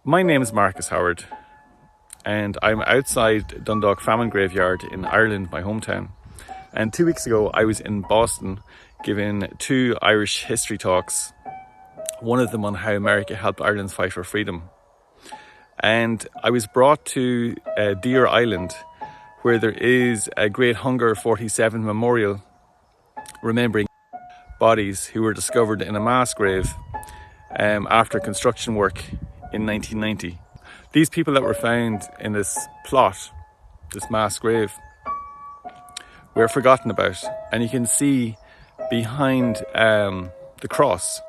My name is Marcus Howard, and I'm outside Dundalk Famine Graveyard in Ireland, my hometown. And 2 weeks ago, I was in Boston giving 2 Irish history talks, one of them on how America helped Ireland's fight for freedom. And I was brought to Deer Island, where there is a Great Hunger 47 memorial remembering bodies who were discovered in a mass grave after construction work in 1990. These people that were found in this plot, this mass grave, were forgotten about. And you can see behind the cross,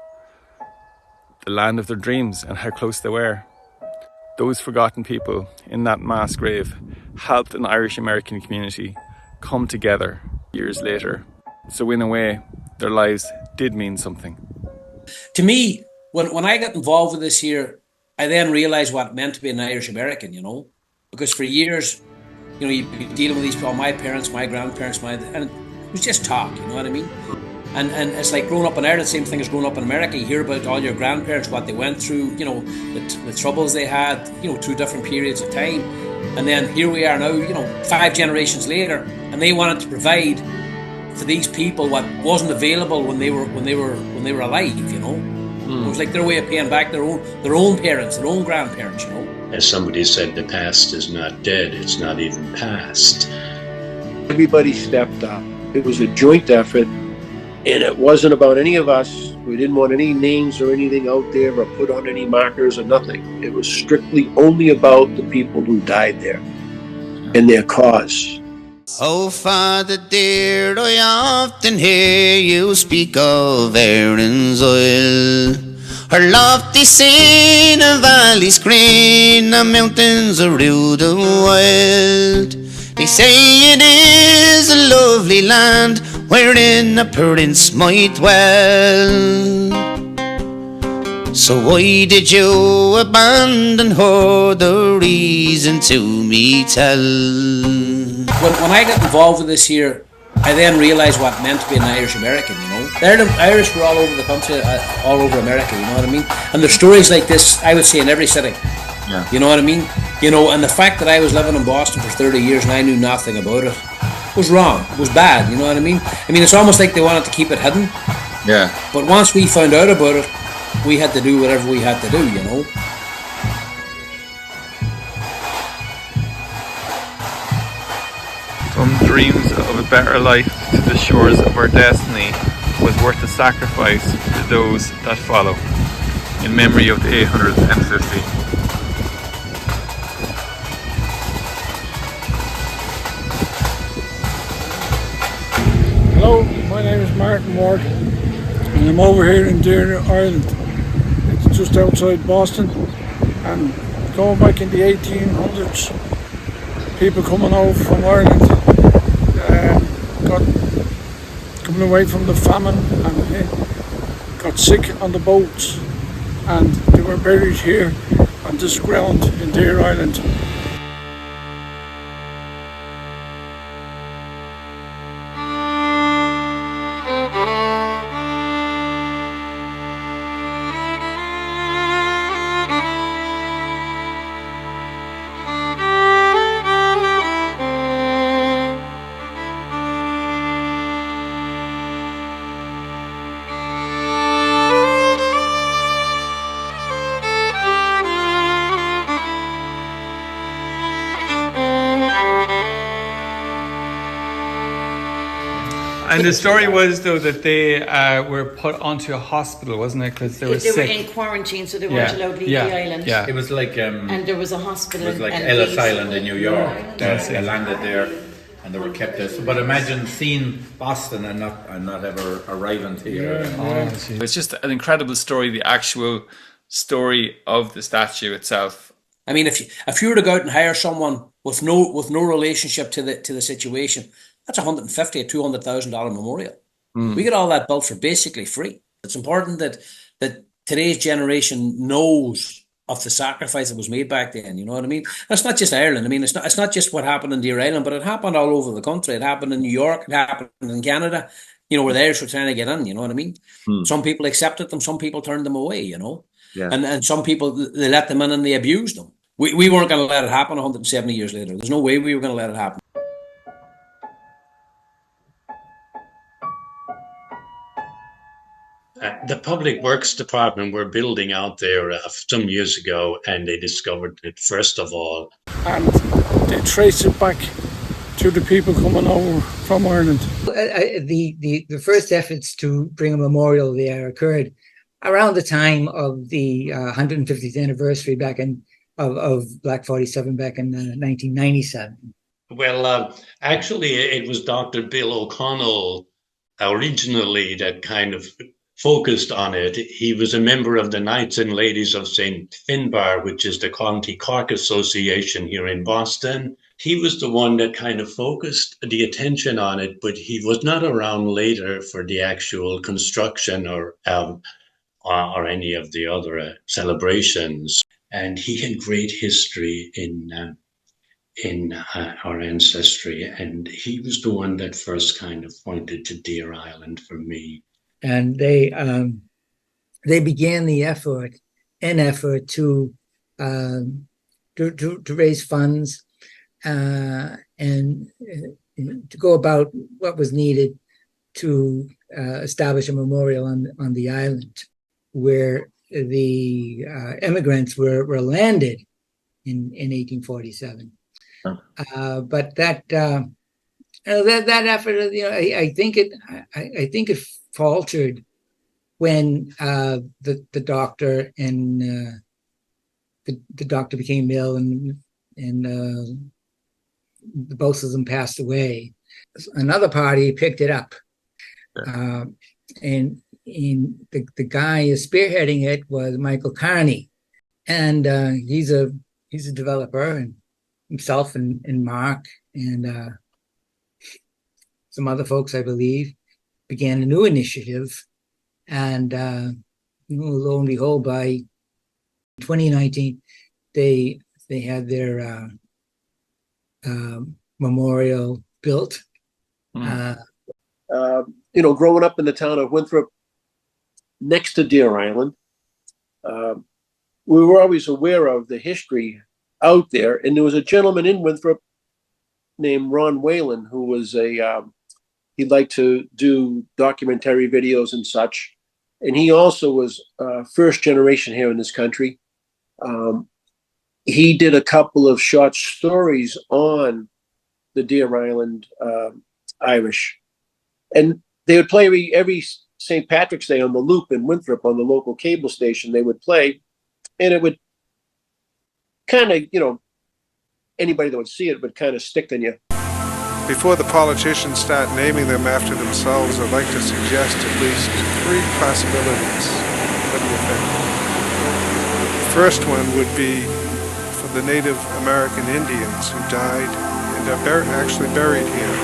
the land of their dreams and how close they were. Those forgotten people in that mass grave helped an Irish American community come together years later. So in a way, their lives did mean something. To me, when I got involved with this here, I then realised what it meant to be an Irish American, because for years, you'd be dealing with these people, my parents, my grandparents, and it was just talk, you know what I mean? And it's like growing up in Ireland, same thing as growing up in America. You hear about all your grandparents, what they went through, the troubles they had, through different periods of time. And then here we are now, 5 generations later, and they wanted to provide for these people what wasn't available when they were alive, It was like their way of paying back their own parents, their own grandparents, As somebody said, the past is not dead, it's not even past. Everybody stepped up. It was a joint effort, and it wasn't about any of us. We didn't want any names or anything out there or put on any markers or nothing. It was strictly only about the people who died there and their cause. Oh, Father dear, I often hear you speak of Erin's oil. Her lofty scene, a valley's green, the mountains are rude and wild. They say it is a lovely land wherein a prince might dwell. So why did you abandon her? The reason to me tell. When I got involved with this here, I then realised what it meant to be an Irish American, The Irish were all over the country, all over America, you know what I mean? And there's stories like this, I would say, in every city. Yeah. You know what I mean? And the fact that I was living in Boston for 30 years and I knew nothing about it was wrong. It was bad, you know what I mean? It's almost like they wanted to keep it hidden. Yeah. But once we found out about it, we had to do whatever we had to do, From dreams of a better life to the shores of our destiny was worth the sacrifice to those that follow, in memory of the 850. Hello, my name is Martin Ward, and I'm over here in Deer, Ireland. It's just outside Boston, and going back in the 1800s, people coming over from Ireland coming away from the famine and got sick on the boats, and they were buried here on this ground in Deer Island. And the story was, though, that they were put onto a hospital, wasn't it? Because they were sick. They were in quarantine, so they weren't allowed to leave the island. Yeah. It was like and there was a hospital. It was like Ellis Island in New York. They landed there, and they were kept there. But imagine seeing Boston and not ever arriving here. It's just an incredible story. The actual story of the statue itself. If you were to go out and hire someone with no relationship to the situation, that's $150,000 or $200,000 memorial. We get all that built for basically free. It's important that today's generation knows of the sacrifice that was made back then. You know what I mean? That's not just Ireland. It's not just what happened in Deer Island, but it happened all over the country. It happened in New York. It happened in Canada. Where the Irish were trying to get in. You know what I mean? Some people accepted them. Some people turned them away. Yeah. And some people, they let them in and they abused them. We weren't going to let it happen 170 years later. There's no way we were going to let it happen. The Public Works Department were building out there some years ago, and they discovered it first of all. And they trace it back to the people coming over from Ireland. The first efforts to bring a memorial there occurred around the time of the 150th anniversary of Black 47 back in 1997. Well, actually, it was Dr. Bill O'Connell originally that kind of focused on it. He was a member of the Knights and Ladies of St. Finbar, which is the County Cork Association here in Boston. He was the one that kind of focused the attention on it, but he was not around later for the actual construction or any of the other celebrations. And he had great history in our ancestry, and he was the one that first kind of pointed to Deer Island for me. And they began the effort to raise funds and to go about what was needed to establish a memorial on the island where the immigrants were landed in 1847. Oh. But that effort, I think it faltered when the doctor and the doctor became ill and both of them passed away. Another party picked it up, and the guy spearheading it was Michael Carney, and he's a developer, and himself and Mark and some other folks, I believe, began a new initiative, and lo and behold, by 2019, they had their memorial built. Growing up in the town of Winthrop, next to Deer Island, we were always aware of the history out there, and there was a gentleman in Winthrop named Ron Whalen who was he'd like to do documentary videos and such. And he also was first generation here in this country. He did a couple of short stories on the Deer Island Irish. And they would play every St. Patrick's Day on the Loop in Winthrop on the local cable station. They would play, and it would kind of, anybody that would see it would kind of stick in you. Before the politicians start naming them after themselves, I'd like to suggest at least 3 possibilities. What do you think? The first one would be for the Native American Indians who died and are actually buried here.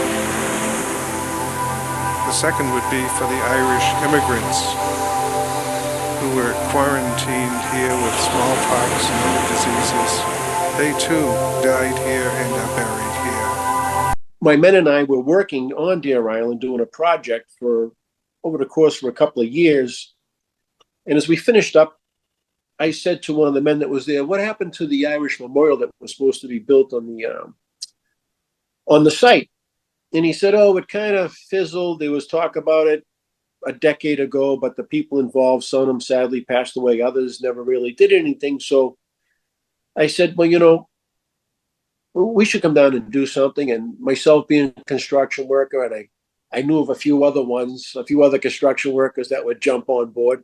The second would be for the Irish immigrants who were quarantined here with smallpox and other diseases. They too died here and are buried here. My men and I were working on Deer Island doing a project for over the course of a couple of years. And as we finished up, I said to one of the men that was there, what happened to the Irish memorial that was supposed to be built on the site? And he said, it kind of fizzled. There was talk about it a decade ago, but the people involved, some of them sadly passed away. Others never really did anything. So I said, well, we should come down and do something. And myself being a construction worker, and I knew of a few other construction workers that would jump on board.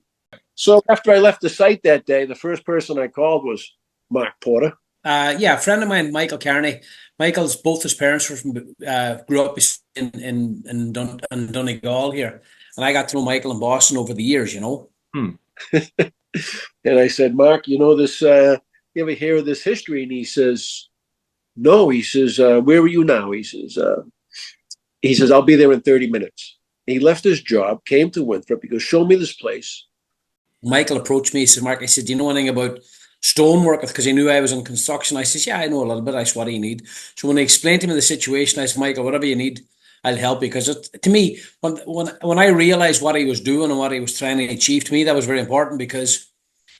So after I left the site that day, the first person I called was Mark Porter. A friend of mine, Michael Carney. Both his parents were from, grew up in Donegal here. And I got to know Michael in Boston over the years, And I said, Mark, this, you ever hear of this history? And he says, no. He says, where are you now? He says, I'll be there in 30 minutes. And he left his job, came to Winthrop. He goes, show me this place. Michael approached me. He said, Mark, do you know anything about stonework? Because he knew I was in construction. I said, yeah, I know a little bit. I said, what do you need? So when I explained to him the situation, I said, Michael, whatever you need, I'll help you. Because to me, when I realized what he was doing and what he was trying to achieve, to me, that was very important, because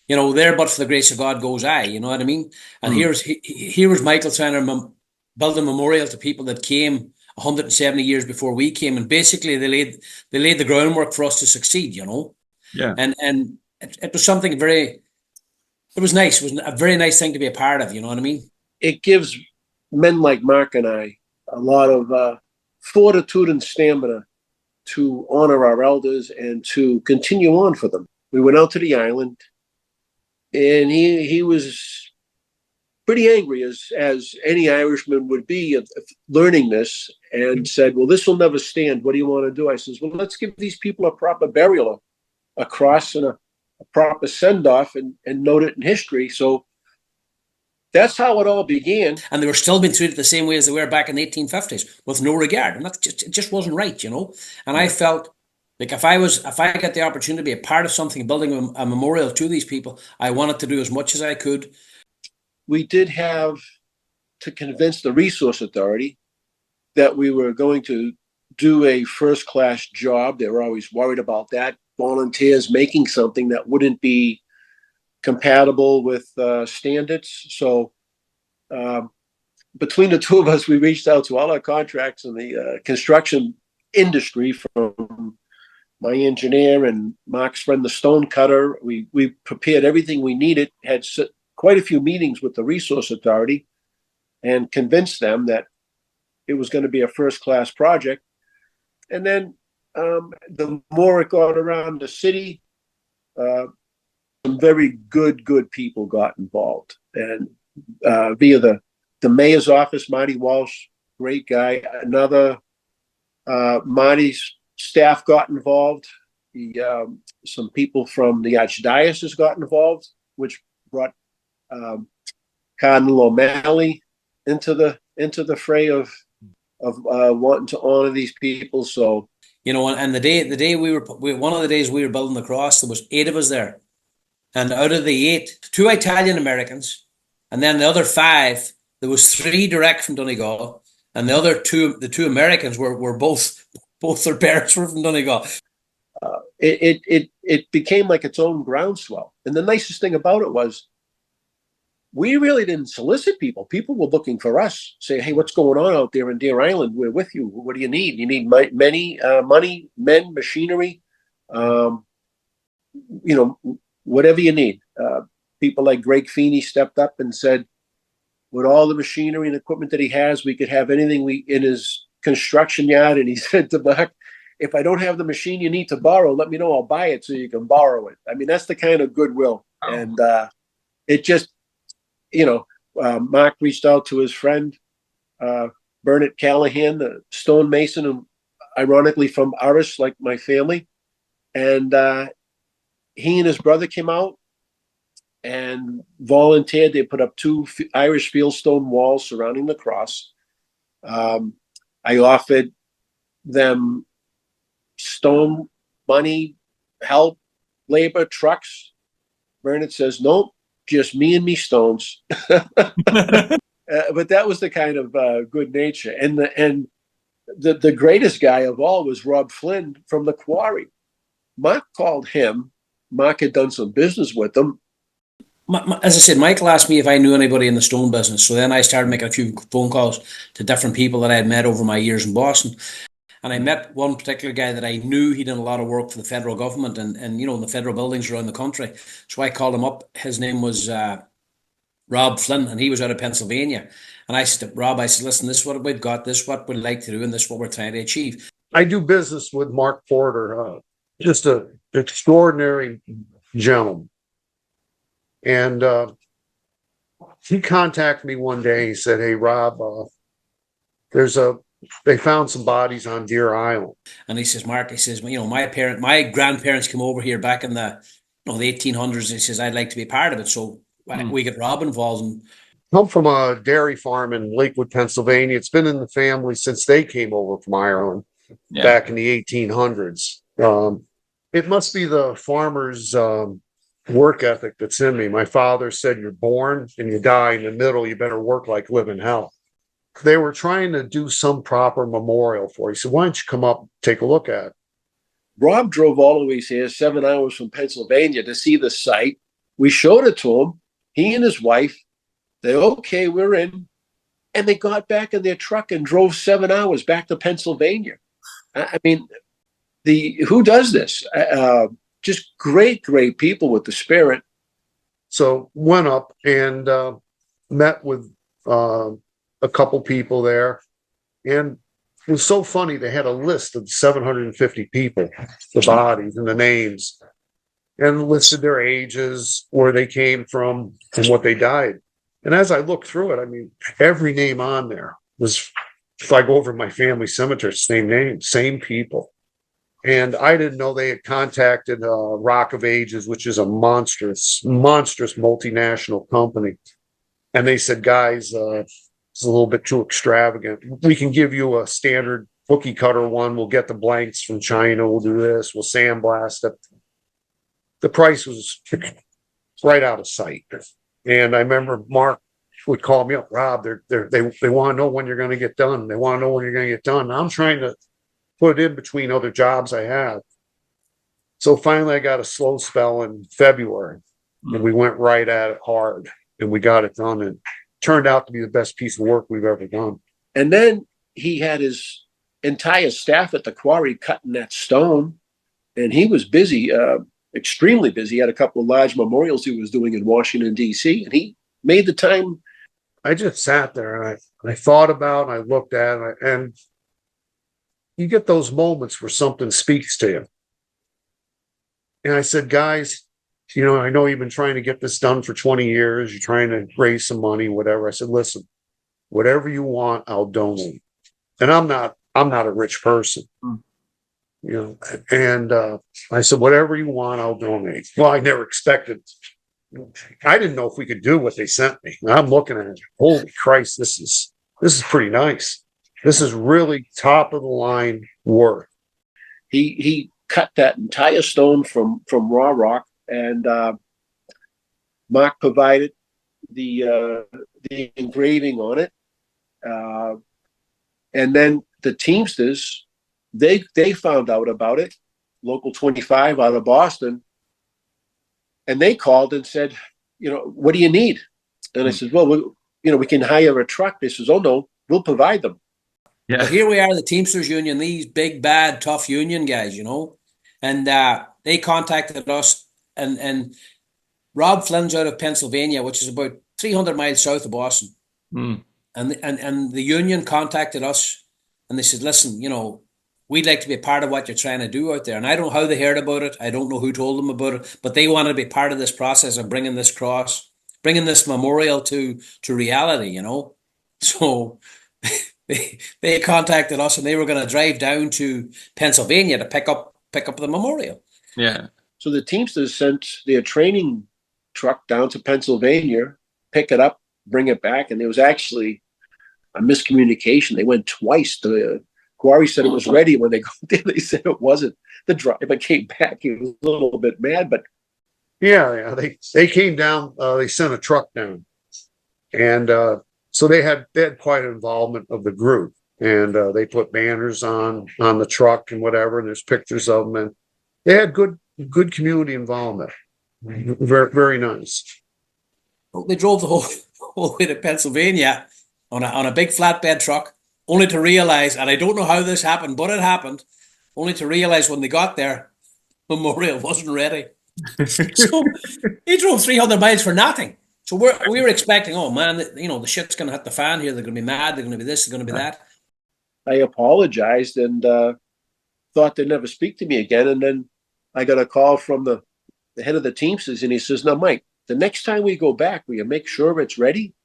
there but for the grace of God goes I, you know what I mean? And here was Michael trying to build a memorial to people that came 170 years before we came, and basically they laid the groundwork for us to succeed, Yeah. And it was something it was nice. It was a very nice thing to be a part of, you know what I mean? It gives men like Mark and I a lot of fortitude and stamina to honor our elders and to continue on for them. We went out to the island, and he was pretty angry, as any Irishman would be, of learning this, and said, well, this will never stand. What do you want to do? I says, well, let's give these people a proper burial, a cross and a proper send-off, and note it in history. So that's how it all began. And they were still being treated the same way as they were back in the 1850s, with no regard. And it just wasn't right, And I felt like if I got the opportunity to be a part of something, building a memorial to these people, I wanted to do as much as I could. We did have to convince the Resource Authority that we were going to do a first-class job. They were always worried about that. Volunteers making something that wouldn't be compatible with standards. So between the two of us, we reached out to all our contracts in the construction industry, from my engineer and Mark's friend, the stone cutter. We prepared everything we needed, had quite a few meetings with the Resource Authority, and convinced them that it was going to be a first-class project. And then the more it got around the city, some very good people got involved. And via the mayor's office, Marty Walsh, great guy. Another Marty's staff got involved. Some people from the Archdiocese got involved, which brought Cardinal O'Malley into the fray of wanting to honor these people. So and the day one of the days we were building the cross, there was 8 of us there, and out of the 8, 2 Italian Americans, and then the other 5, there was 3 direct from Donegal, and the other 2, the 2 Americans were both their parents were from Donegal. It became like its own groundswell, and the nicest thing about it was, we really didn't solicit people. People were looking for us, say, hey, what's going on out there in Deer Island? We're with you. What do you need? You need money, men, machinery, whatever you need. People like Greg Feeney stepped up and said, with all the machinery and equipment that he has, we could have anything in his construction yard. And he said to Mark, if I don't have the machine you need to borrow, let me know. I'll buy it so you can borrow it. I mean, that's the kind of goodwill. Oh. And it just, Mark reached out to his friend, Bernard Callaghan, the stonemason, and ironically from Irish, like my family. And he and his brother came out and volunteered. They put up 2 Irish fieldstone walls surrounding the cross. I offered them stone, money, help, labor, trucks. Bernard says, nope. Just me and me stones. But that was the kind of good nature. And the greatest guy of all was Rob Flynn from the quarry. Mark called him. Mark had done some business with him. As I said, Michael asked me if I knew anybody in the stone business. So then I started making a few phone calls to different people that I had met over my years in Boston. And I met one particular guy that I knew. He did a lot of work for the federal government and in the federal buildings around the country. So I called him up. His name was Rob Flynn, and he was out of Pennsylvania. And I said to Rob, listen, this is what we've got, this is what we'd like to do, and this is what we're trying to achieve. I do business with Mark Porter, just an extraordinary gentleman. And he contacted me one day. He said, hey, Rob, they found some bodies on Deer Island. And he says, Mark, my grandparents came over here back in the 1800s. He says, I'd like to be part of it. So we get Rob involved. And come from a dairy farm in Lakewood, Pennsylvania. It's been in the family since they came over from Ireland back in the 1800s. It must be the farmer's work ethic that's in me. My father said, you're born and you die in the middle. You better work like living hell. They were trying to do some proper memorial for you. He said, why don't you come up and take a look at it? Rob drove all the way here, 7 hours from Pennsylvania, to see the site. We showed it to him. He and his wife, they, okay, we're in. And they got back in their truck and drove 7 hours back to Pennsylvania. I mean, who does this? Just great people with the spirit. So went up and met with a couple people there. And it was so funny. They had a list of 750 people, the bodies and the names, and listed their ages, where they came from, and what they died. And as I looked through it, I mean, every name on there was, if I go over my family cemetery, same name, same people. And I didn't know they had contacted Rock of Ages, which is a monstrous multinational company. And they said, guys, it's a little bit too extravagant. We can give you a standard cookie cutter one. We'll get the blanks from China. We'll do this. We'll sandblast it. The price was right out of sight. And I remember Mark would call me up, Rob, they want to know when you're going to get done. They want to know when you're going to get done. I'm trying to put it in between other jobs I have. So finally I got a slow spell in February, and we went right at it hard, and we got it done, and turned out to be the best piece of work we've ever done. And then he had his entire staff at the quarry cutting that stone, and he was busy, extremely busy. He had a couple of large memorials he was doing in Washington, D.C., and he made the time. I just sat there and I thought about, and I looked at it, and you get those moments where something speaks to you. And I said, guys, you know, I know you've been trying to get this done for 20 years. You're trying to raise some money, whatever. I said, listen, whatever you want, I'll donate. And I'm not a rich person, you know. And I said, whatever you want, I'll donate. Well, I never expected. I didn't know if we could do what they sent me. And I'm looking at it. Holy Christ, this is pretty nice. This is really top of the line work. He cut that entire stone from raw rock, and Mark provided the engraving on it, and then the Teamsters, they found out about it, Local 25 out of Boston, and they called and said, you know, what do you need? And I said, well, we can hire a truck. They says, oh no, we'll provide them. Yeah. Well, here we are, the Teamsters Union, these big, bad, tough union guys, you know, and they contacted us, and Rob Flynn's out of Pennsylvania, which is about 300 miles south of Boston. And the union contacted us, and they said, listen, you know, we'd like to be a part of what you're trying to do out there. And I don't know how they heard about it. I don't know who told them about it, but they wanted to be part of this process of bringing this cross, bringing this memorial to reality, you know. So they contacted us, and they were going to drive down to Pennsylvania to pick up the memorial. Yeah. So the Teamsters sent their training truck down to Pennsylvania, pick it up, bring it back, and there was actually a miscommunication. They went twice. The quarry said it was ready. When they got there, they said it wasn't. The driver came back. He was a little bit mad, but yeah, they came down. They sent a truck down, and so they had quite an involvement of the group, and they put banners on the truck and whatever. And there's pictures of them, and they had good community involvement. Very, very nice. Well, they drove the whole way to Pennsylvania on a big flatbed truck, only to realize, and I don't know how this happened, but it happened, only to realize when they got there, memorial wasn't ready. So he drove 300 miles for nothing. So we were expecting, oh man, you know, the shit's going to hit the fan here. They're going to be mad. They're going to be this. They're going to be that. I apologized and thought they'd never speak to me again. And then I got a call from the head of the Teamsters, and he says, now, Mike, the next time we go back, will you make sure it's ready?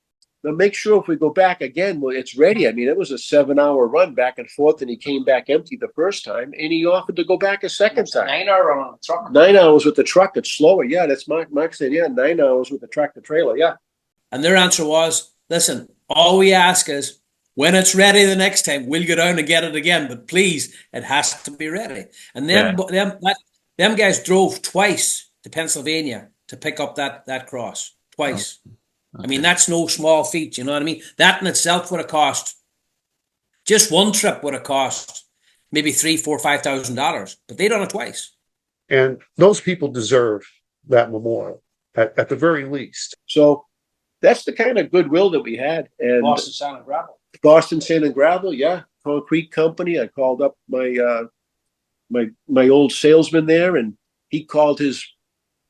Now, make sure if we go back again, well, it's ready. I mean, it was a 7-hour run back and forth, and he came back empty the first time, and he offered to go back a second time. 9 hour on the truck. 9 hours with the truck. It's slower. Yeah, that's Mark said, yeah, 9 hours with the tractor trailer. Yeah. And their answer was, listen, all we ask is, when it's ready the next time, we'll go down and get it again. But please, it has to be ready. And then them guys drove twice to Pennsylvania to pick up that cross. Twice. Okay. I mean, that's no small feat, you know what I mean? That in itself would have cost, just one trip would have cost maybe $3,000, $4,000, $5,000, but they done it twice. And those people deserve that memorial. at the very least. So that's the kind of goodwill that we had. And Boston Sand and Gravel. Boston Sand and Gravel, yeah, concrete company. I called up my my old salesman there, and he called his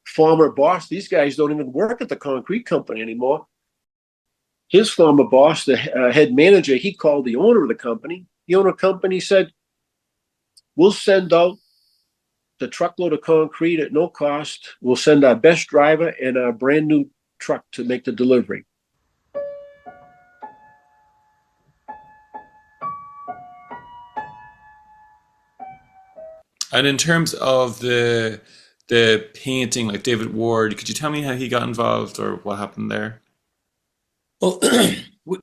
former boss. These guys don't even work at the concrete company anymore. His former boss, the head manager, he called the owner of the company. The owner of the company said, "We'll send out the truckload of concrete at no cost. We'll send our best driver and our brand new truck to make the delivery." And in terms of the painting, like David Ward, could you tell me how he got involved or what happened there? Well,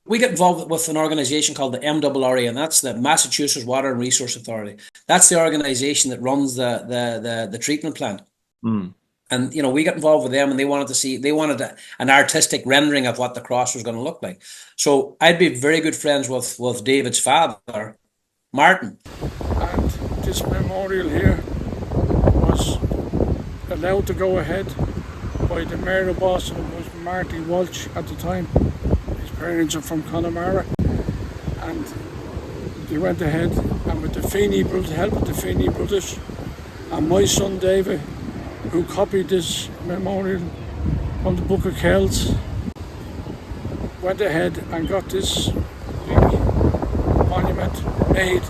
we get involved with an organization called the MRRA, and that's the Massachusetts Water and Resource Authority. That's the organization that runs the treatment plant. Mm. And, you know, we got involved with them, and they wanted an artistic rendering of what the cross was going to look like. So I'd be very good friends with David's father, Martin. And this memorial here was allowed to go ahead by the Mayor of Boston, who was Marty Walsh at the time. His parents are from Connemara, and they went ahead, and with the Feeney Brothers, help of the Feeney Brothers, and my son David, who copied this memorial from the Book of Kells, went ahead and got this big monument made.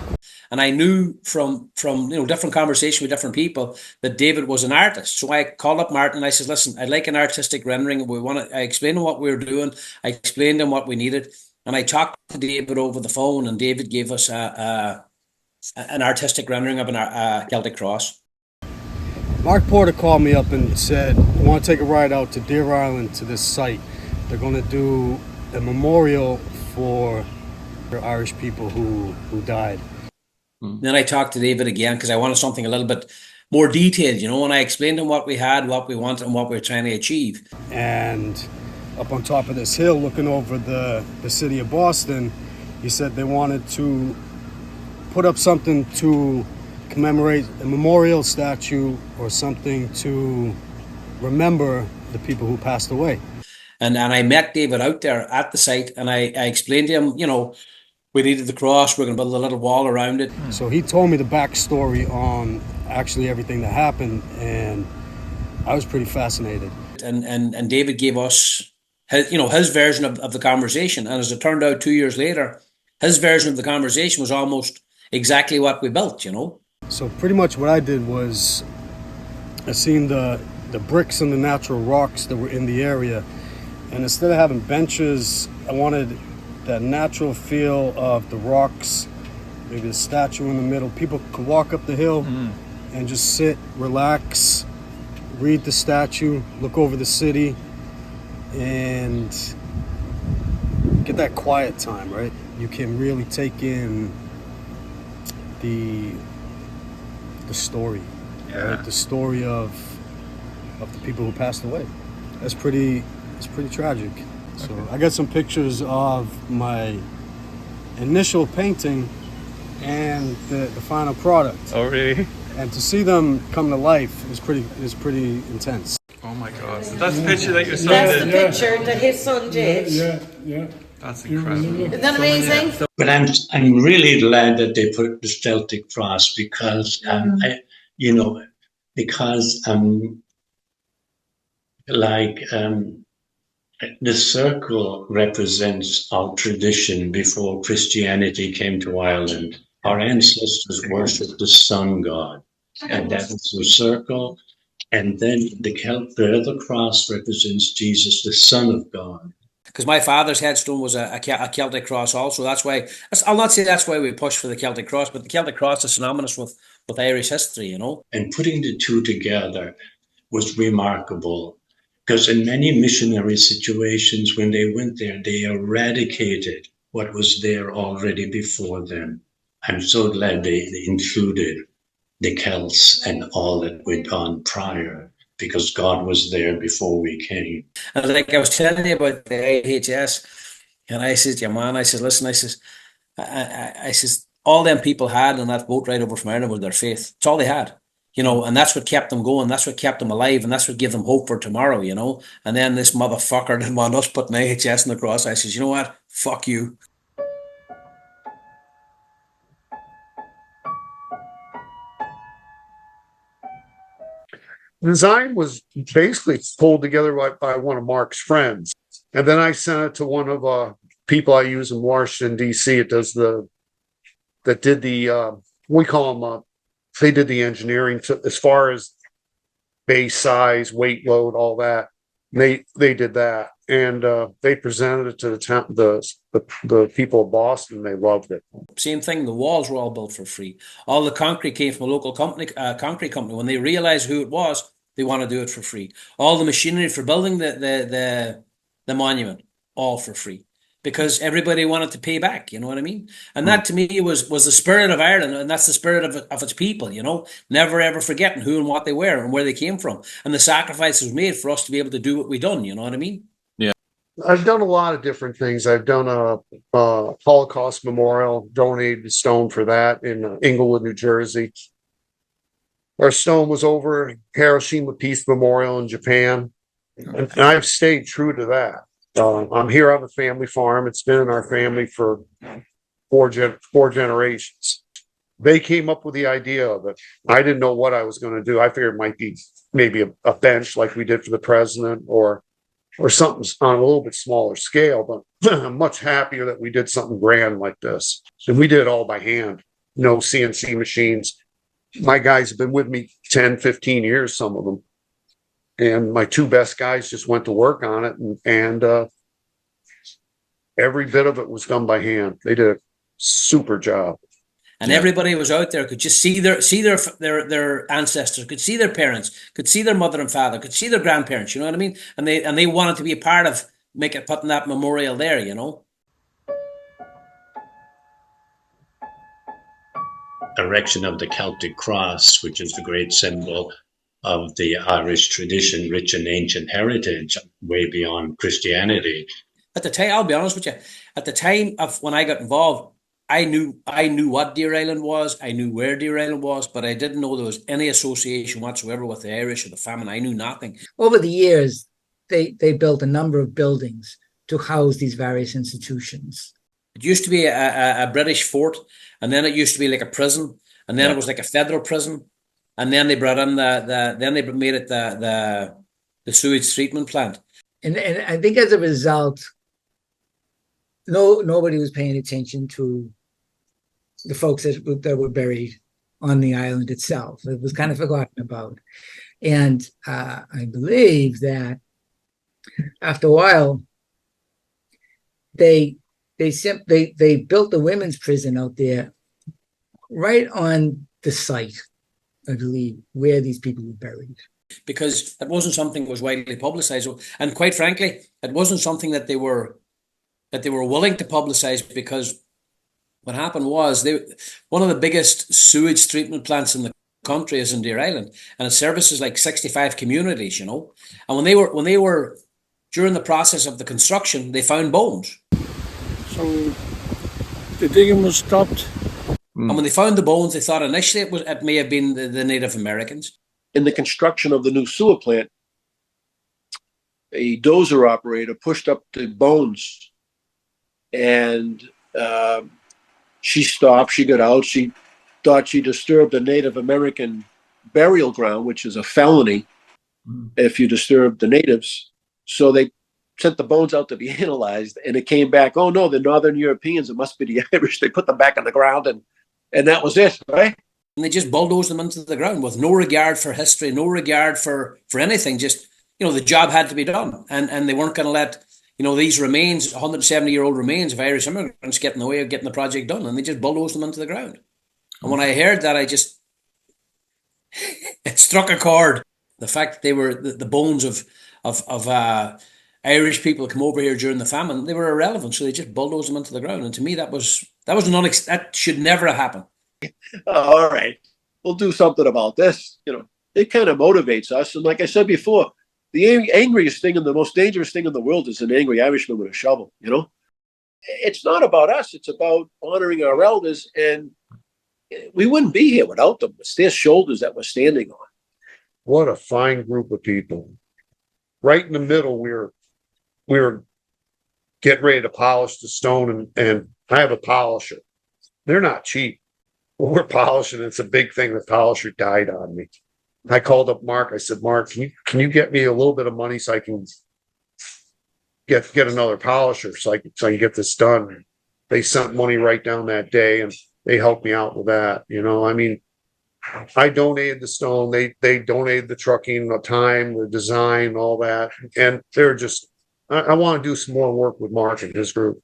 And I knew from different conversation with different people that David was an artist. So I called up Martin and I said, "Listen, I'd like an artistic rendering. I explained him what we were doing. I explained to him what we needed. And I talked to David over the phone, and David gave us an artistic rendering of a Celtic cross." Mark Porter called me up and said, "We want to take a ride out to Deer Island to this site. They're going to do a memorial for Irish people who died." Then I talked to David again because I wanted something a little bit more detailed, and I explained to him what we had, what we wanted, and what we were trying to achieve. And up on top of this hill, looking over the city of Boston, he said they wanted to put up something to commemorate a memorial statue or something to remember the people who passed away. And I met David out there at the site, and I explained to him, we needed the cross, we're going to build a little wall around it. So he told me the backstory on actually everything that happened, and I was pretty fascinated. And David gave us his version of the conversation, and as it turned out 2 years later, his version of the conversation was almost exactly what we built, So pretty much what I did was I seen the bricks and the natural rocks that were in the area, and instead of having benches, I wanted that natural feel of the rocks, maybe the statue in the middle. People could walk up the hill and just sit, relax, read the statue, look over the city, and get that quiet time, right? You can really take in the story, right? The story of the people who passed away. It's pretty tragic. So I got some pictures of my initial painting and the final product. Oh, really? And to see them come to life is pretty intense. Oh my God! So that's the picture that your son That's did. the picture that his son did. Yeah. That's incredible. Isn't that amazing? But I'm really glad that they put the Celtic cross because the circle represents our tradition before Christianity came to Ireland. Our ancestors worshipped the sun god, and that was the circle. And then the other cross represents Jesus, the Son of God. Because my father's headstone was a Celtic cross also. That's why, I'll not say that's why we push for the Celtic cross, but the Celtic cross is synonymous with Irish history, And putting the two together was remarkable. Because in many missionary situations, when they went there, they eradicated what was there already before them. I'm so glad they included the Celts and all that went on prior, because God was there before we came. And like I was telling you about the AHS, and I said, listen, I says, all them people had on that boat ride over from Ireland was their faith. It's all they had. you know, and that's what kept them going. That's what kept them alive, and that's what gave them hope for tomorrow, you know. And then this motherfucker didn't want us putting AHS in the cross. I says, you know what? Fuck you. The design was basically pulled together by one of Mark's friends. And then I sent it to one of people I use in Washington, D.C. It does we call them, they did the engineering as far as base size, weight load, all that. They did that. And they presented it to the people of Boston. They loved it. Same thing. The walls were all built for free. All the concrete came from a local company, concrete company. When they realized who it was, they want to do it for free. All the machinery for building the monument, all for free, because everybody wanted to pay back. You know what I mean? And that to me was the spirit of Ireland, and that's the spirit of its people. You know, never ever forgetting who and what they were and where they came from, and the sacrifices made for us to be able to do what we done. You know what I mean? I've done a lot of different things. I've done a Holocaust memorial, donated a stone for that in Englewood, New Jersey. Our stone was over Hiroshima Peace Memorial in Japan. And I've stayed true to that. I'm here on the family farm. It's been in our family for four generations. They came up with the idea of it. I didn't know what I was going to do. I figured it might be maybe a bench like we did for the president, or something on a little bit smaller scale, but I'm much happier that we did something grand like this. And we did it all by hand, no CNC machines. My guys have been with me 10, 15 years, some of them. And my two best guys just went to work on it, and every bit of it was done by hand. They did a super job. And everybody was out there, could just see their ancestors, could see their parents, could see their mother and father, could see their grandparents, you know what I mean? And they wanted to be a part of putting that memorial there, you know? Erection of the Celtic cross, which is the great symbol of the Irish tradition, rich in ancient heritage, way beyond Christianity. At the time, I'll be honest with you, at the time of when I got involved, I knew what Deer Island was, I knew where Deer Island was, but I didn't know there was any association whatsoever with the Irish or the famine. I knew nothing. Over the years, they built a number of buildings to house these various institutions. It used to be a British fort, and then it used to be like a prison, and then it was like a federal prison, and then they brought in then they made it the sewage treatment plant. And I think as a result, nobody was paying attention to the folks that were buried on the island itself. It was kind of forgotten about. And I believe that after a while, they built the women's prison out there right on the site, I believe, where these people were buried. Because it wasn't something that was widely publicized. And quite frankly, it wasn't something that they were willing to publicize, because what happened was one of the biggest sewage treatment plants in the country is in Deer Island, and it services like 65 communities, you know. And when they were during the process of the construction, they found bones. So the digging was stopped. And when they found the bones, they thought initially it may have been the Native Americans. In the construction of the new sewer plant, a dozer operator pushed up the bones, and she stopped. She got out. She thought she disturbed a Native American burial ground, which is a felony if you disturb the natives. So they sent the bones out to be analyzed, and it came back, oh no, the Northern Europeans, it must be the Irish. They put them back on the ground, and that was it, right? And they just bulldozed them into the ground with no regard for history, no regard for anything. Just, you know, the job had to be done. And they weren't going to let, you know, these remains, 170-year-old remains of Irish immigrants get in the way of getting the project done. And they just bulldozed them into the ground. And when I heard that, it struck a chord. The fact that they were the bones of Irish people come over here during the famine, they were irrelevant. So they just bulldozed them into the ground. And to me, that should never have happened. All right, we'll do something about this. You know, it kind of motivates us. And like I said before, the angriest thing and the most dangerous thing in the world is an angry Irishman with a shovel. You know, it's not about us. It's about honoring our elders and we wouldn't be here without them. It's their shoulders that we're standing on. What a fine group of people. Right in the middle, we were getting ready to polish the stone, and I have a polisher. They're not cheap. When we're polishing, it's a big thing. The polisher died on me. I called up Mark. I said, Mark, can you get me a little bit of money so I can get another polisher so I can get this done? They sent money right down that day, and they helped me out with that. I mean, I donated the stone. They donated the trucking, the time, the design, all that. And they're just, I want to do some more work with Mark and his group.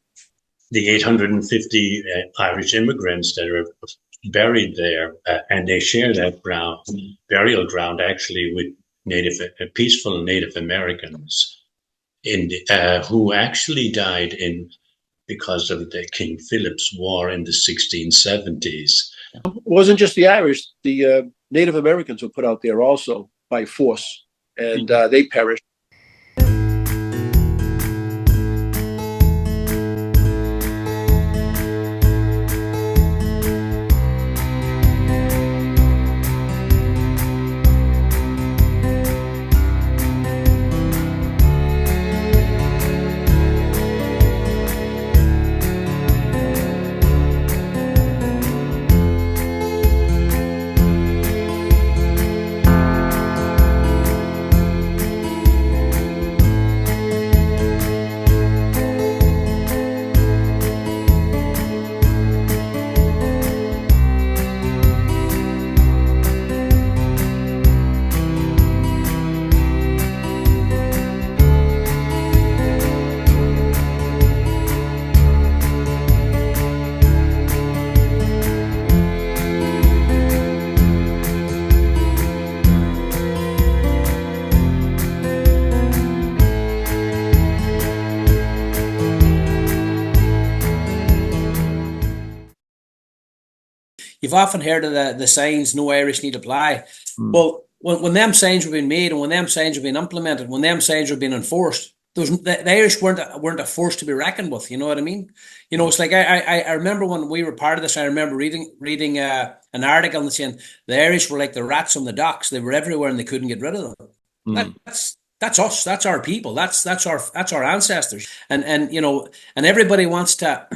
The 850 Irish immigrants that are buried there, and they share that burial ground actually with peaceful Native Americans who actually died because of the King Philip's War in the 1670s. It wasn't just the Irish. The Native Americans were put out there also by force, and they perished. You've often heard of the signs, no Irish need apply. Well, when them signs were being made and when them signs were being implemented, when them signs were being enforced, the Irish weren't a force to be reckoned with. You know what I mean? It's like I remember when we were part of this. I remember reading an article and saying the Irish were like the rats on the docks. They were everywhere and they couldn't get rid of them. That's us. That's our people. That's our ancestors. And everybody wants to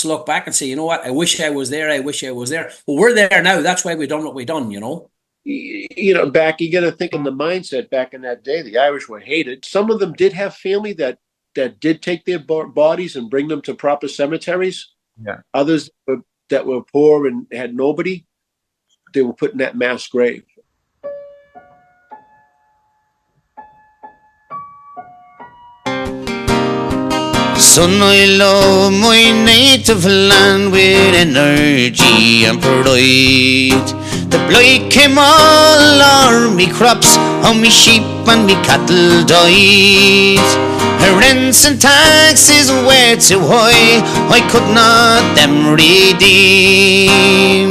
look back and say, you know what? I wish I was there. I wish I was there. Well, we're there now. That's why we done what we done. Back, you got to think in the mindset back in that day. The Irish were hated. Some of them did have family that did take their bodies and bring them to proper cemeteries. Yeah. Others that were poor and had nobody, they were put in that mass grave. Son, I love my native land with energy and pride. The blight came all o'er me crops, how me sheep and me cattle died. Her rents and taxes were too high, I could not them redeem.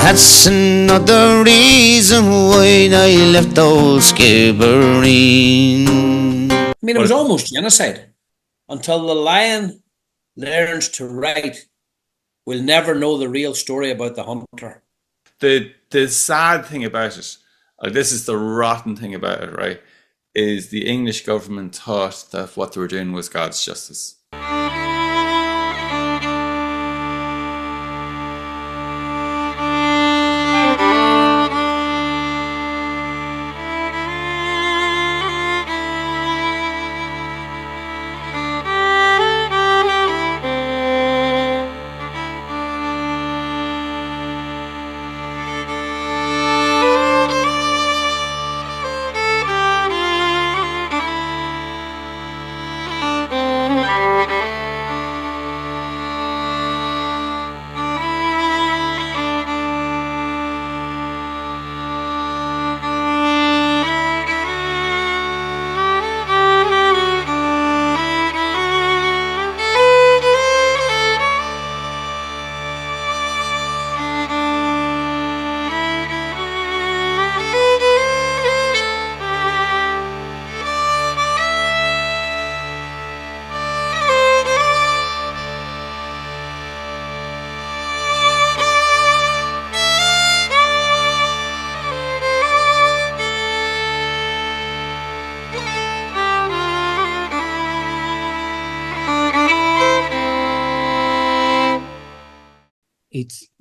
That's another reason why I left old Skibbereen. I mean, it was almost genocide. Until the lion learns to write, we'll never know the real story about the hunter. The sad thing about it, this is the rotten thing about it, right, is the English government thought that what they were doing was God's justice.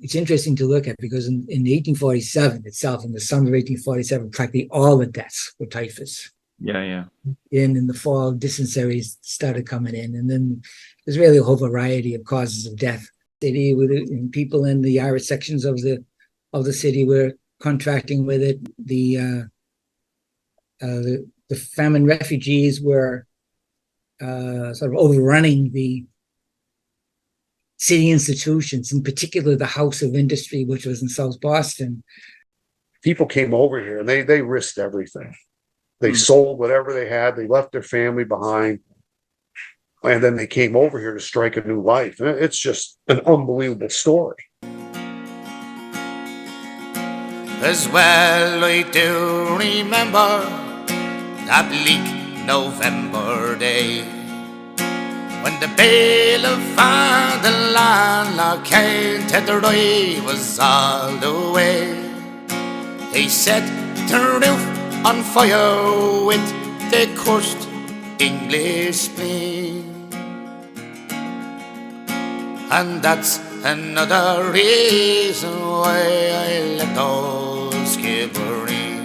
it's interesting to look at, because in 1847 itself, in the summer of 1847, practically all the deaths were typhus. Yeah. In the fall, dysenteries started coming in, and then there's really a whole variety of causes of death. People in the Irish sections of the city were contracting with it. The famine refugees were sort of overrunning the city institutions, in particular the House of Industry, which was in South Boston. People came over here and they risked everything. They sold whatever they had. They left their family behind. And then they came over here to strike a new life. And it's just an unbelievable story. As well I do remember that bleak November day, when the bailiff and the landlord counted the rye was all the way. They set the roof on fire with the cursed English spleen, and that's another reason why I let those gibbering.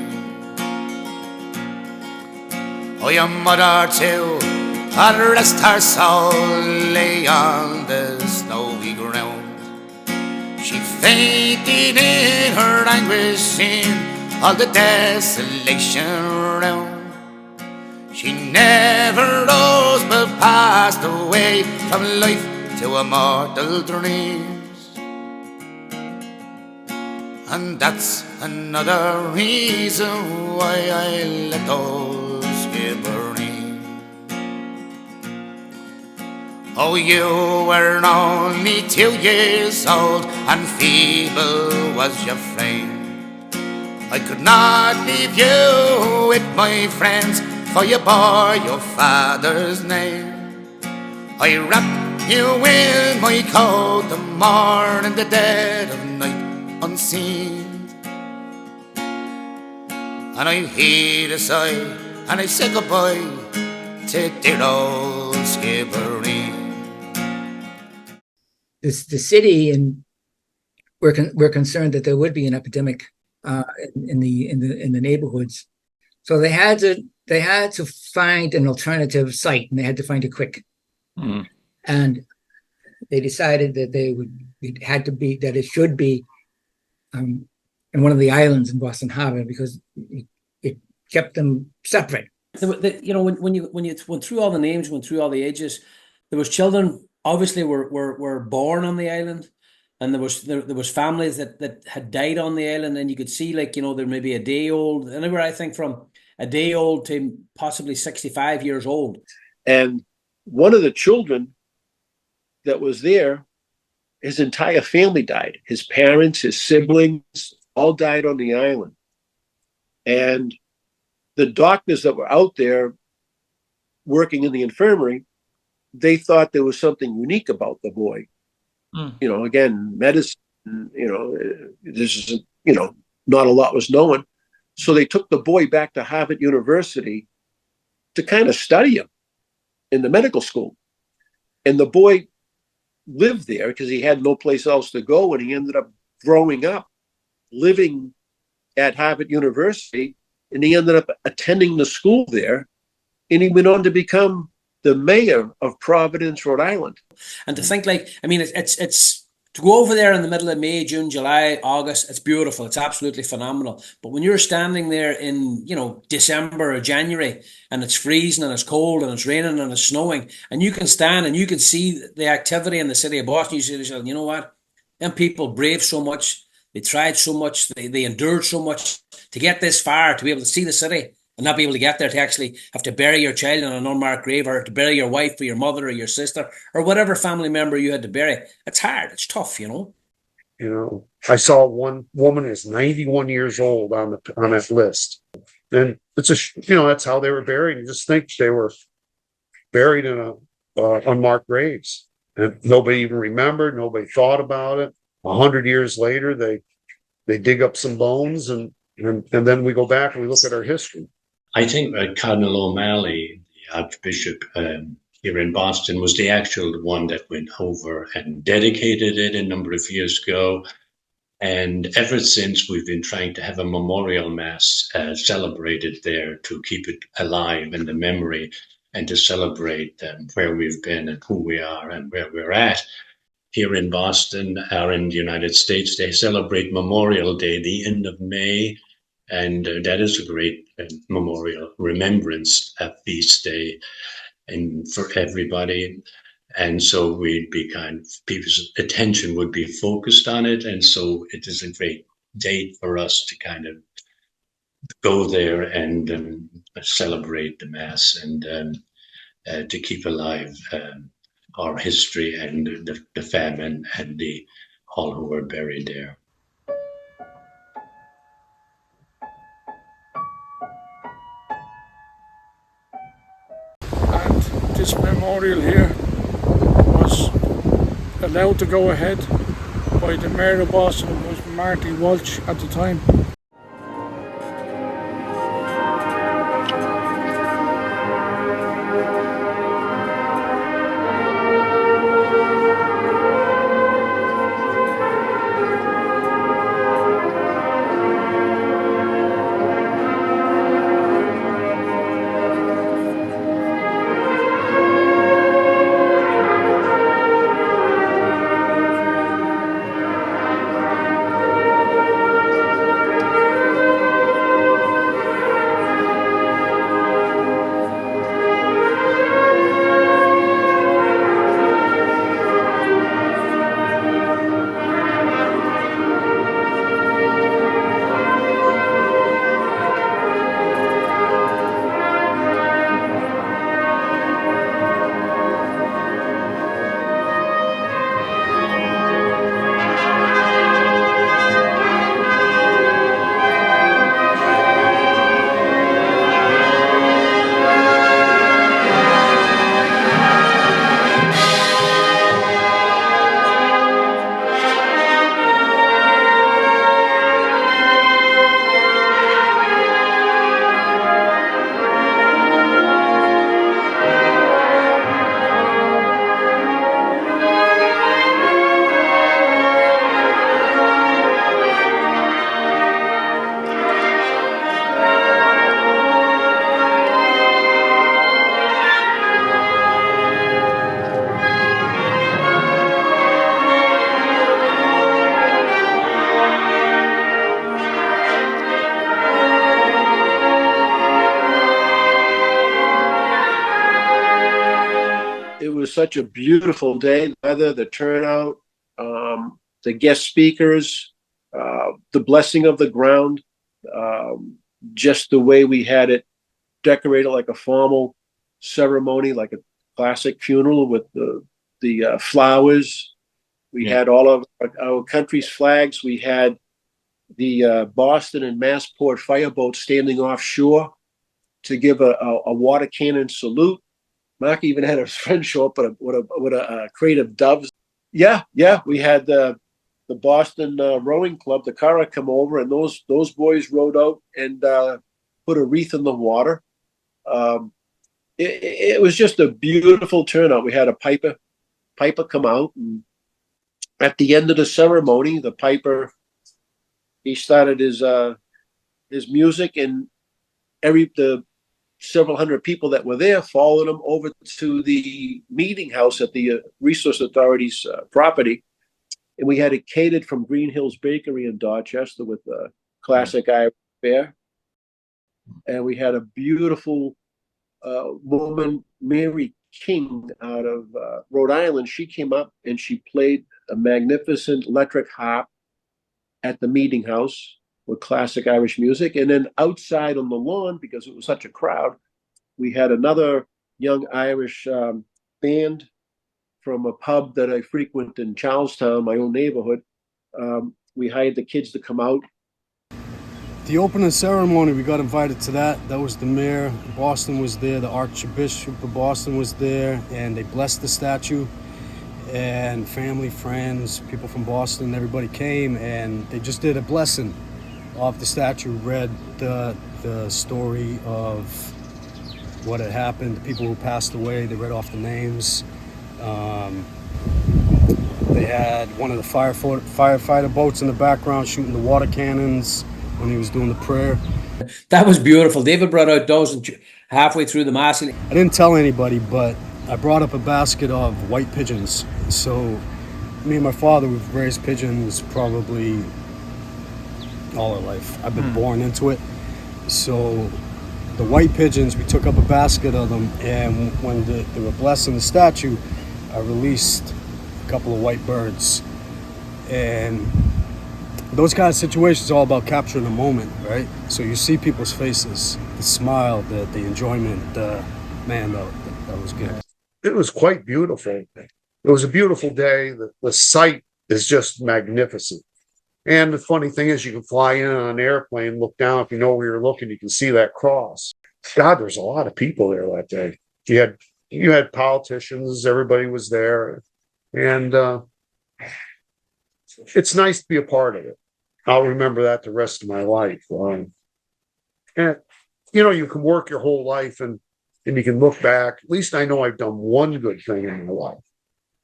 Oh, your mother too, God rest her soul, lay on the snowy ground. She fainted in her anguish, seeing all the desolation round. She never rose but passed away from life to immortal dreams. And that's another reason why I let those gibbering. Oh, you were only 2 years old, and feeble was your frame. I could not leave you with my friends, for you bore your father's name. I wrapped you in my coat the morning, the dead of night unseen. And I heaved a sigh and I said goodbye to dear old Skibbereen. The city and we're concerned that there would be an epidemic in the neighborhoods, so they had to find an alternative site, and they had to find it quick. And they decided that it should be in one of the islands in Boston Harbor, because it kept them separate. When you went through all the names, went through all the ages, there was children obviously were born on the island, and there was families that had died on the island, and you could see, there may be a day old, anywhere I think from a day old to possibly 65 years old. And one of the children that was there, his entire family died. His parents, his siblings, all died on the island. And the doctors that were out there working in the infirmary, they thought there was something unique about the boy. Again, medicine, this is, not a lot was known. So they took the boy back to Harvard University to kind of study him in the medical school. And the boy lived there because he had no place else to go. And he ended up growing up, living at Harvard University. And he ended up attending the school there. And he went on to become the mayor of Providence, Rhode Island. And to think, it's to go over there in the middle of May, June, July, August, it's beautiful. It's absolutely phenomenal. But when you're standing there in, December or January, and it's freezing and it's cold and it's raining and it's snowing, and you can stand and you can see the activity in the city of Boston, you say to yourself, you know what? Them people braved so much, they tried so much, they endured so much to get this far, to be able to see the city and not be able to get there, to actually have to bury your child in an unmarked grave, or to bury your wife or your mother or your sister or whatever family member you had to bury. It's hard. It's tough, I saw one woman is 91 years old on that list, and it's that's how they were buried. You just think they were buried in unmarked graves, and nobody even remembered. Nobody thought about it. 100 years later, they dig up some bones, and then we go back and we look at our history. I think Cardinal O'Malley, the Archbishop, here in Boston was the actual one that went over and dedicated it a number of years ago. And ever since, we've been trying to have a memorial mass celebrated there to keep it alive in the memory and to celebrate where we've been and who we are and where we're at. Here in Boston or in the United States, they celebrate Memorial Day, the end of May. And that is a great memorial remembrance feast day and for everybody. And so we'd be people's attention would be focused on it. And so it is a great date for us to kind of go there and celebrate the Mass and to keep alive our history and the famine and all who were buried there. And this memorial here was allowed to go ahead by the Mayor of Boston, who was Marty Walsh at the time. Such a beautiful day, the weather, the turnout, the guest speakers, the blessing of the ground, just the way we had it decorated like a formal ceremony, like a classic funeral with the flowers. We had all of our country's flags. We had the Boston and Massport fireboats standing offshore to give a water cannon salute. Mark even had his friend show up with a crate of doves. Yeah, we had the Boston Rowing Club, the Cara, come over, and those boys rowed out and put a wreath in the water. It was just a beautiful turnout. We had a piper come out, and at the end of the ceremony, the piper, he started his music, and the several hundred people that were there followed him over to the meeting house at the Resource Authority's property. And we had it catered from Green Hills Bakery in Dorchester with a classic Irish fare. And we had a beautiful woman, Mary King, out of Rhode Island. She came up and she played a magnificent electric harp at the meeting house with classic Irish music. And then outside on the lawn, because it was such a crowd, we had another young Irish band from a pub that I frequent in Charlestown, my own neighborhood. We hired the kids to come out. The opening ceremony, we got invited to that. That was the mayor. Boston was there. The Archbishop of Boston was there, and they blessed the statue. And family, friends, people from Boston, everybody came, and they just did a blessing of the statue, read the story of what had happened, the people who passed away. They read off the names. They had one of the firefighter boats in the background shooting the water cannons when he was doing the prayer. That was beautiful. David brought out those halfway through the mass. I didn't tell anybody, but I brought up a basket of white pigeons. So me and my father, we've raised pigeons probably all our life. I've been born into it. So the white pigeons, we took up a basket of them, and when they were blessing the statue, I released a couple of white birds. And those kind of situations are all about capturing the moment, right? So you see people's faces, the smile, the enjoyment. Man, that was good. It was quite beautiful. It was a beautiful day. The sight is just magnificent. And the funny thing is, you can fly in on an airplane, look down. If you know where you're looking, you can see that cross. God, there's a lot of people there that day. You had politicians. Everybody was there, and it's nice to be a part of it. I'll remember that the rest of my life. And you can work your whole life, and you can look back. At least I know I've done one good thing in my life.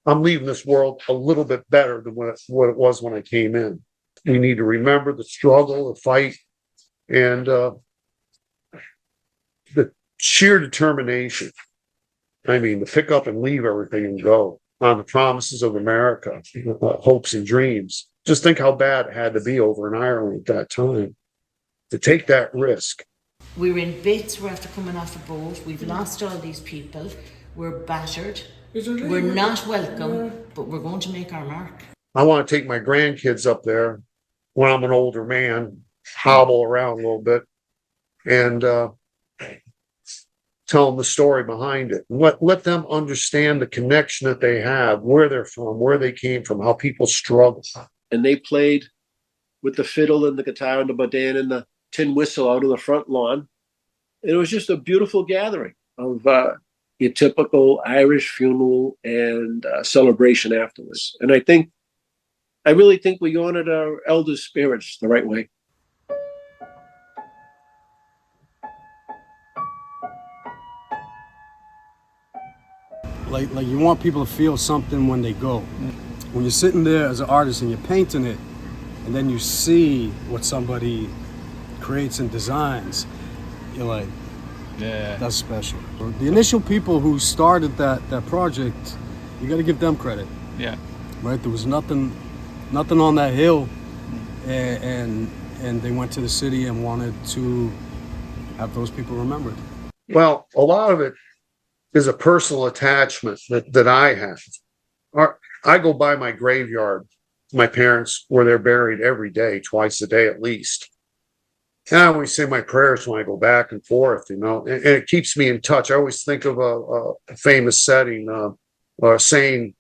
I'm leaving this world a little bit better than what it was when I came in. We need to remember the struggle, the fight, and the sheer determination. I mean, to pick up and leave everything and go on the promises of America, hopes and dreams. Just think how bad it had to be over in Ireland at that time to take that risk. We were in bits. We're after coming off a boat. We've lost all these people. We're battered. We're not welcome, but we're going to make our mark. I want to take my grandkids up there when I'm an older man, hobble around a little bit, and tell them the story behind it. Let them understand the connection that they have, where they're from, where they came from, how people struggle. And they played with the fiddle and the guitar and the badan and the tin whistle out of the front lawn. It was just a beautiful gathering of your typical Irish funeral and celebration afterwards. And I really think we honored our elders' spirits the right way. Like you want people to feel something when they go. When you're sitting there as an artist and you're painting it, and then you see what somebody creates and designs, you're like, yeah, that's special. The initial people who started that project, you got to give them credit. Yeah. Right. There was nothing on that hill, and they went to the city and wanted to have those people remembered. Well, a lot of it is a personal attachment that I have. I go by my graveyard, my parents, where they're buried every day, twice a day at least. And I always say my prayers when I go back and forth, and it keeps me in touch. I always think of a famous setting, saying,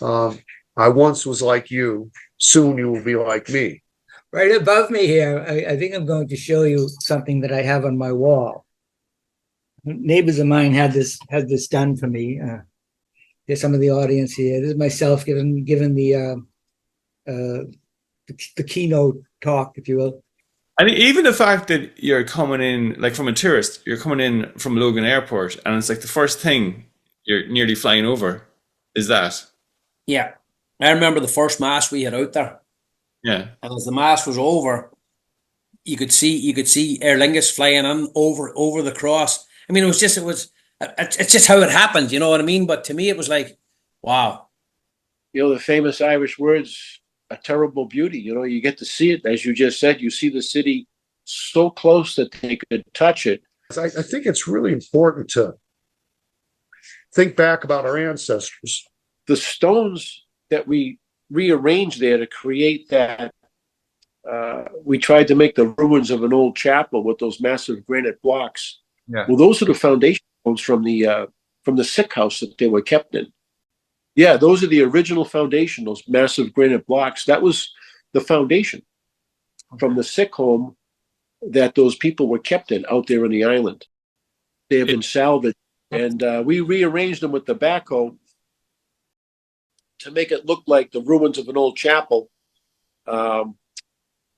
I once was like you, soon you will be like me. Right above me here, I think I'm going to show you something that I have on my wall. Neighbors of mine had this done for me. There's some of the audience here. This is myself giving the keynote talk, if you will. And even the fact that you're coming in, like from a tourist, you're coming in from Logan Airport, and it's like the first thing you're nearly flying over is that. Yeah. I remember the first mass we had out there. Yeah. And as the mass was over, you could see Aer Lingus flying in over the cross. I mean, it's just how it happened, you know what I mean? But to me, it was like, wow. The famous Irish words, a terrible beauty. You get to see it, as you just said. You see the city so close that they could touch it. I think it's really important to think back about our ancestors. The stones that we rearranged there to create that, we tried to make the ruins of an old chapel with those massive granite blocks. Yeah. Well, those are the foundation stones from the sick house that they were kept in. Yeah, those are the original foundation, those massive granite blocks. That was the foundation from the sick home that those people were kept in out there on the island. They have been salvaged, and we rearranged them with the backhoe to make it look like the ruins of an old chapel. And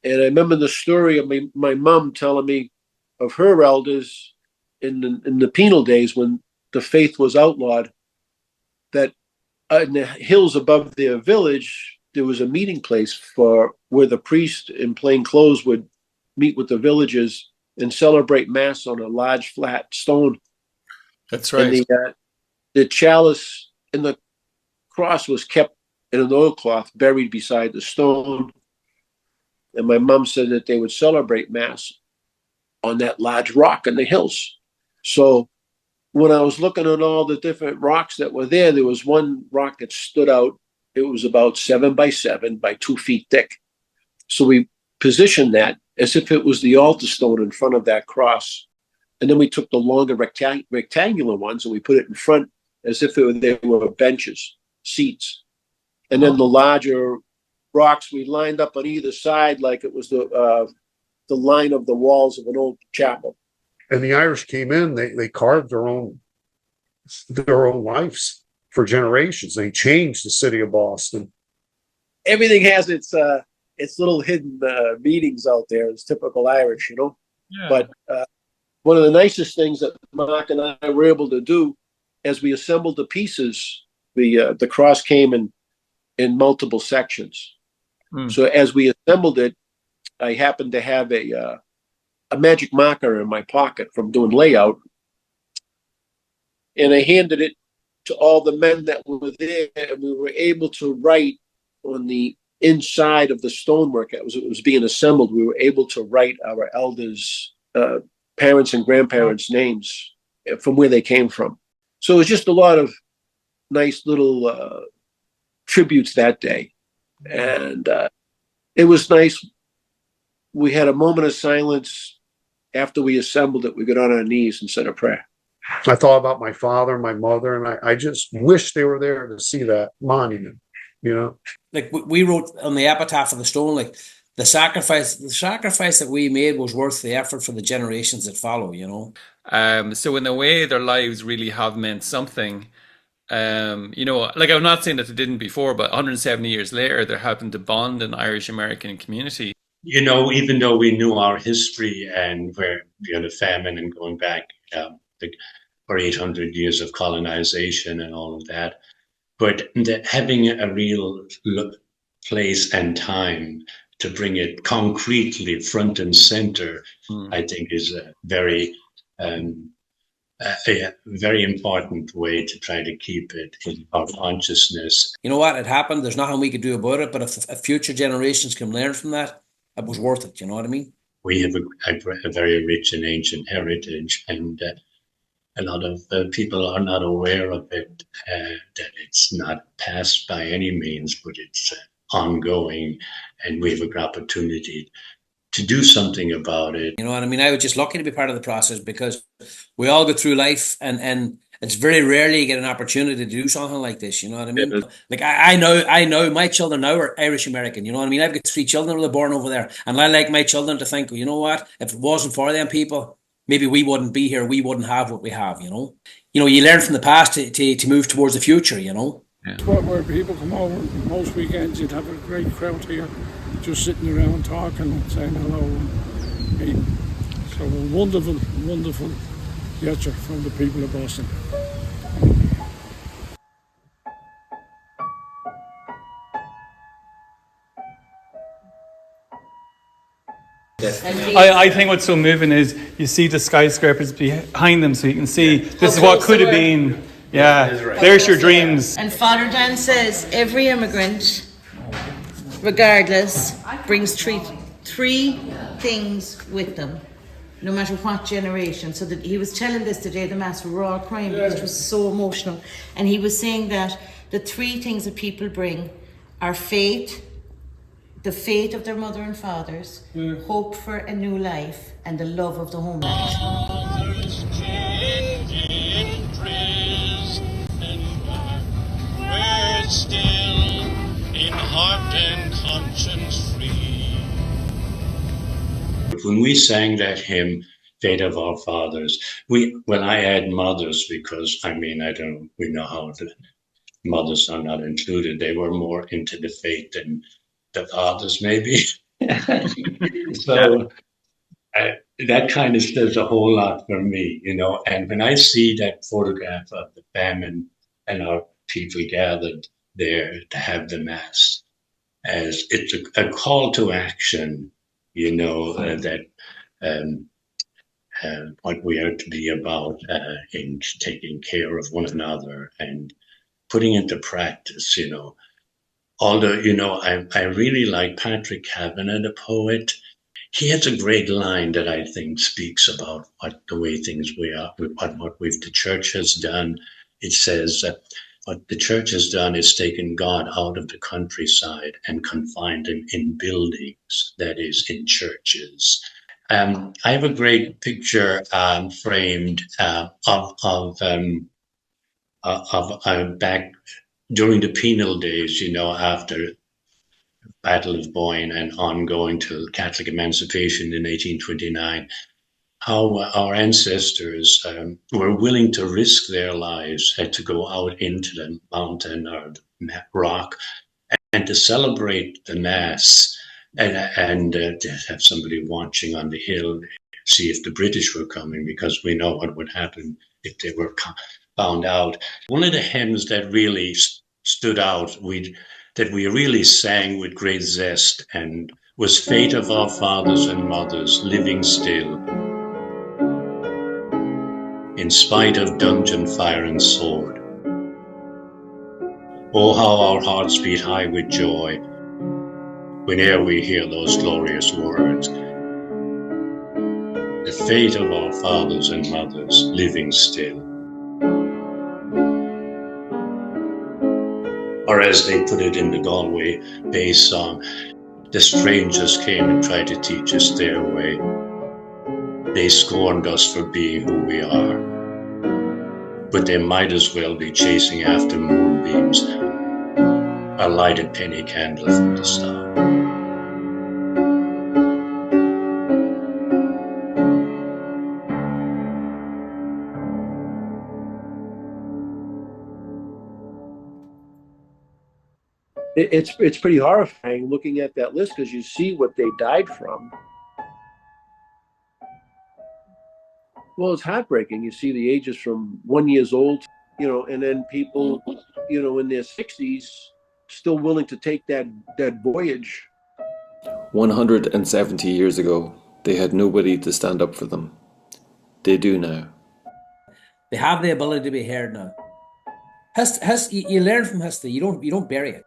I remember the story of my mom telling me of her elders in the penal days when the faith was outlawed, that in the hills above their village, there was a meeting place for where the priest in plain clothes would meet with the villagers and celebrate mass on a large flat stone. That's right. And the chalice and the cross was kept in an oilcloth buried beside the stone. And my mom said that they would celebrate mass on that large rock in the hills. So when I was looking at all the different rocks that were there, there was one rock that stood out. It was about 7 by 7 by 2 feet thick. So we positioned that as if it was the altar stone in front of that cross. And then we took the longer rectangular ones and we put it in front as if they were benches, seats. And then the larger rocks we lined up on either side like it was the line of the walls of an old chapel. And the Irish came in, they carved their own lives for generations. They changed the city of Boston. Everything has its little hidden meanings out there. It's typical Irish, you know. Yeah. But one of the nicest things that Mark and I were able to do as we assembled the pieces, the cross came in multiple sections. So as we assembled it, I happened to have a magic marker in my pocket from doing layout, and I handed it to all the men that were there, and we were able to write on the inside of the stonework as it was being assembled. We were able to write our elders' parents and grandparents' names from where they came from. So it was just a lot of nice little tributes that day, and it was nice. We had a moment of silence after we assembled it. We got on our knees and said a prayer. I thought about my father and my mother, and I just wish they were there to see that monument, you know? Like we wrote on the epitaph of the stone, like the sacrifice that we made was worth the effort for the generations that follow, you know? So in a way, their lives really have meant something. You know, like I'm not saying that they didn't before, but 170 years later, they're helping to bond an Irish-American community. You know, even though we knew our history and where the famine and going back for 800 years of colonization and all of that, but having a real place and time to bring it concretely front and center, I think is a very important way to try to keep it in our consciousness. You know what? It happened. There's nothing we could do about it, but if future generations can learn from that, it was worth it. You know what I mean? We have a very rich and ancient heritage, and a lot of people are not aware of it, that it's not past by any means, but it's ongoing, and we have an opportunity to do something about it. You know what I mean? I was just lucky to be part of the process because we all go through life and it's very rarely you get an opportunity to do something like this. You know what I mean? Like I know my children now are Irish American. You know what I mean? I've got 3 children who were born over there, and I like my children to think, you know what? If it wasn't for them people, maybe we wouldn't be here. We wouldn't have what we have. You know, you learn from the past to move towards the future. You know. Yeah. Where people come over most weekends, you'd have a great crowd here, just sitting around talking and saying hello and meeting. So a wonderful, wonderful gesture from the people of Boston. I think what's so moving is you see the skyscrapers behind them, so you can see this is what could have been. Yeah, there's your dreams. And Father Dan says every immigrant, regardless, brings three things with them, no matter what generation. So that he was telling this today, the Mass, we were all crying because it was so emotional. And he was saying that the 3 things that people bring are faith, the faith of their mother and fathers, hope for a new life, and the love of the homeland. Still in heart and conscience free. When we sang that hymn, Faith of Our Fathers, I add mothers because, we know how the mothers are not included. They were more into the faith than the fathers, maybe. So that kind of says a whole lot for me, you know. And when I see that photograph of the famine and our people gathered there to have the mass, as it's a call to action, you know, that what we are to be about in taking care of one another and putting into practice, you know. Although, you know, I really like Patrick Kavanagh, the poet. He has a great line that I think speaks about what the way things we are, what the church has done. It says, what the church has done is taken God out of the countryside and confined him in buildings, that is, in churches. I have a great picture framed of back during the penal days, you know, after Battle of Boyne and ongoing till Catholic emancipation in 1829, how our ancestors were willing to risk their lives to go out into the mountain or the rock and to celebrate the Mass and to have somebody watching on the hill, see if the British were coming, because we know what would happen if they were found out. One of the hymns that really stood out, that we really sang with great zest, and was Fate of Our Fathers and Mothers Living Still, in spite of dungeon fire and sword. Oh, how our hearts beat high with joy whene'er we hear those glorious words. The fate of our fathers and mothers living still. Or as they put it in the Galway Bay song, the strangers came and tried to teach us their way. They scorned us for being who we are, but they might as well be chasing after moonbeams, a lighted penny candle from the star. It's pretty horrifying looking at that list, because you see what they died from. Well, it's heartbreaking. You see the ages from 1 year old, you know, and then people, you know, in their 60s still willing to take that voyage. 170 years ago, they had nobody to stand up for them. They do now. They have the ability to be heard now. You learn from history. You don't bury it.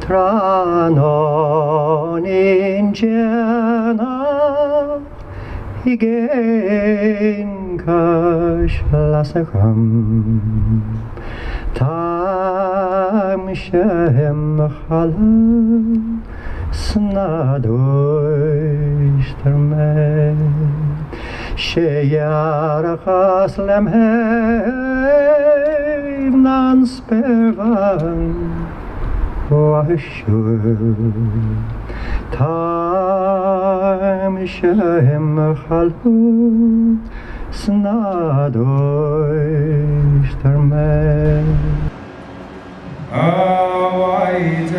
Tranon in Jena Higen Kash Lasakram Tam Shem Chala Snadosh Termen Sheyarachas Lemhev Nan Spervan Washur Tam Shem Chalhu Snadosh Termen Awaitem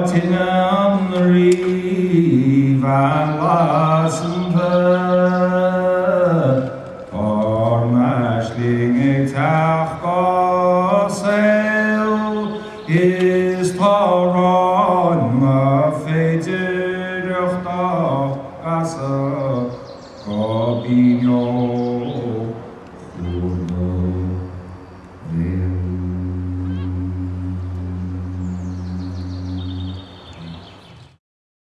Patinam Riva